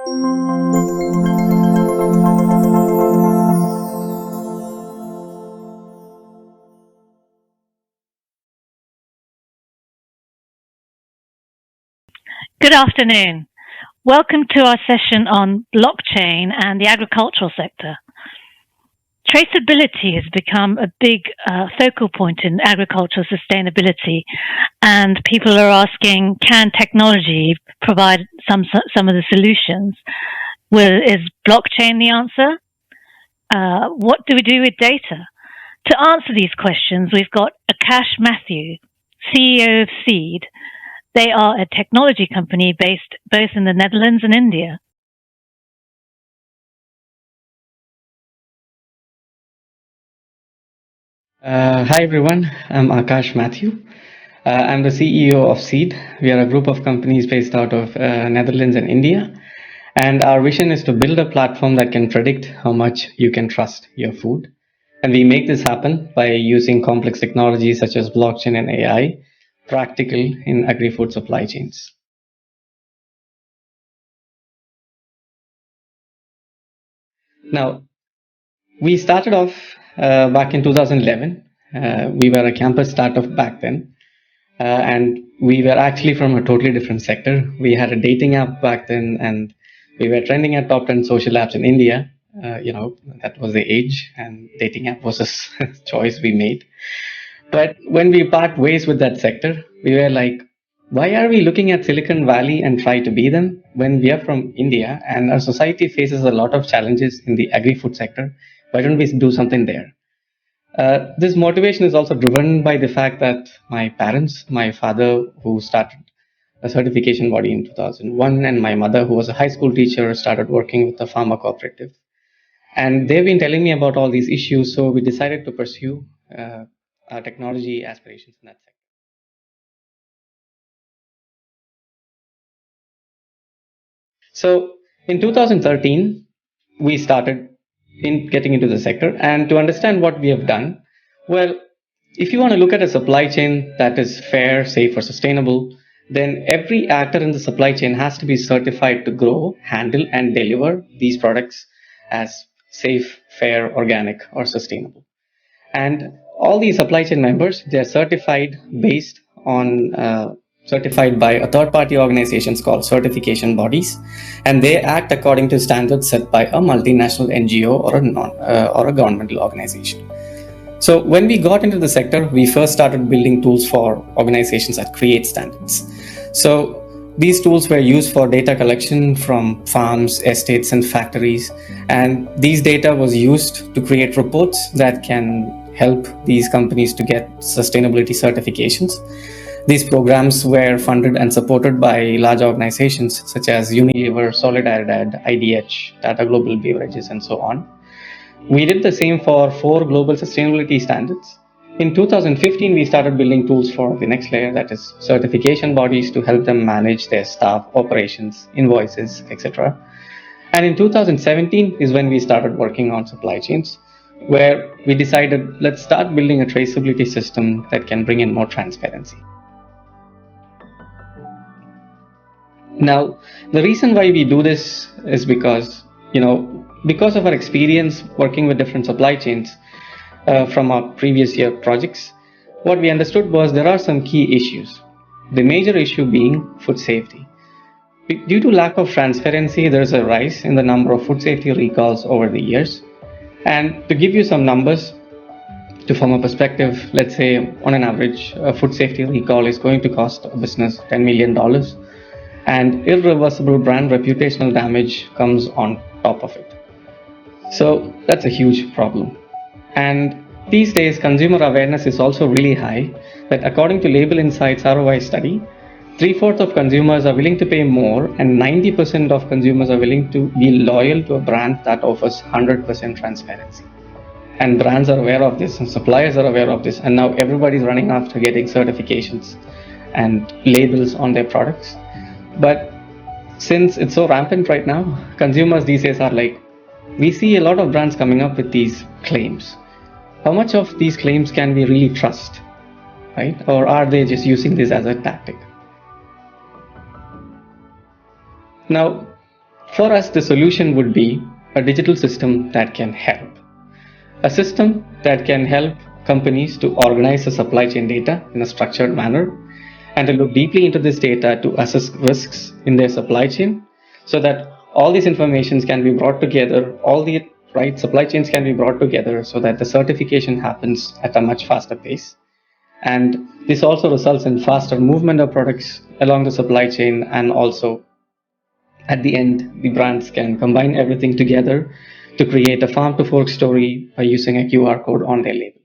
Good afternoon. Welcome to our session on blockchain and the agricultural sector. Traceability has become a big focal point in agricultural sustainability, and people are asking, can technology provide some of the solutions? Is blockchain the answer? What do we do with data? To answer these questions, we've got Akash Mathew, CEO of CIED. They are a technology company based both in the Netherlands and India. Hi everyone, I'm Akash Mathew. I'm the CEO of CIED. We are a group of companies based out of Netherlands and India. And our vision is to build a platform that can predict how much you can trust your food. And we make this happen by using complex technologies such as blockchain and AI, practical in agri-food supply chains. Now, we started off back in 2011. We were a campus startup back then. And we were actually from a totally different sector. We had a dating app back then, and we were trending at top 10 social apps in India. That was the age, and dating app was a choice we made. But when we part ways with that sector, we were like, why are we looking at Silicon Valley and try to be them when we are from India and our society faces a lot of challenges in the agri-food sector? Why don't we do something there? This motivation is also driven by the fact that my parents, my father, who started a certification body in 2001, and my mother, who was a high school teacher, started working with a farmer cooperative. And they've been telling me about all these issues, so we decided to pursue our technology aspirations in that sector. So in 2013, we started in getting into the sector. And to understand what we have done, well, if you want to look at a supply chain that is fair, safe, or sustainable, then every actor in the supply chain has to be certified to grow, handle, and deliver these products as safe, fair, organic, or sustainable. And all these supply chain members, they're certified based on certified by a third-party organizations called certification bodies, and they act according to standards set by a multinational NGO or a governmental organization. So when we got into the sector, we first started building tools for organizations that create standards. So these tools were used for data collection from farms, estates, and factories, and these data was used to create reports that can help these companies to get sustainability certifications. These programs were funded and supported by large organizations such as Unilever, Solidaridad, IDH, Tata Global Beverages, and so on. We did the same for 4 global sustainability standards. In 2015, we started building tools for the next layer, that is certification bodies, to help them manage their staff, operations, invoices, etc. And in 2017 is when we started working on supply chains, where we decided, let's start building a traceability system that can bring in more transparency. Now, the reason why we do this is because of our experience working with different supply chains from our previous year projects, what we understood was there are some key issues. The major issue being food safety. Due to lack of transparency, there is a rise in the number of food safety recalls over the years. And to give you some numbers, to form a perspective, let's say on an average, a food safety recall is going to cost a business $10 million. And irreversible brand reputational damage comes on top of it. So that's a huge problem. And these days, consumer awareness is also really high, that according to Label Insights ROI study, 3/4 of consumers are willing to pay more, and 90% of consumers are willing to be loyal to a brand that offers 100% transparency. And brands are aware of this, and suppliers are aware of this, and now everybody's running after getting certifications and labels on their products. But since it's so rampant right now, consumers these days are like, we see a lot of brands coming up with these claims. How much of these claims can we really trust, right? Or are they just using this as a tactic? Now, For us, the solution would be a digital system that can help. A system that can help companies to organize the supply chain data in a structured manner and to look deeply into this data to assess risks in their supply chain so that all these informations can be brought together, all the right supply chains can be brought together so that the certification happens at a much faster pace. And this also results in faster movement of products along the supply chain, and also at the end, the brands can combine everything together to create a farm to fork story by using a QR code on their label.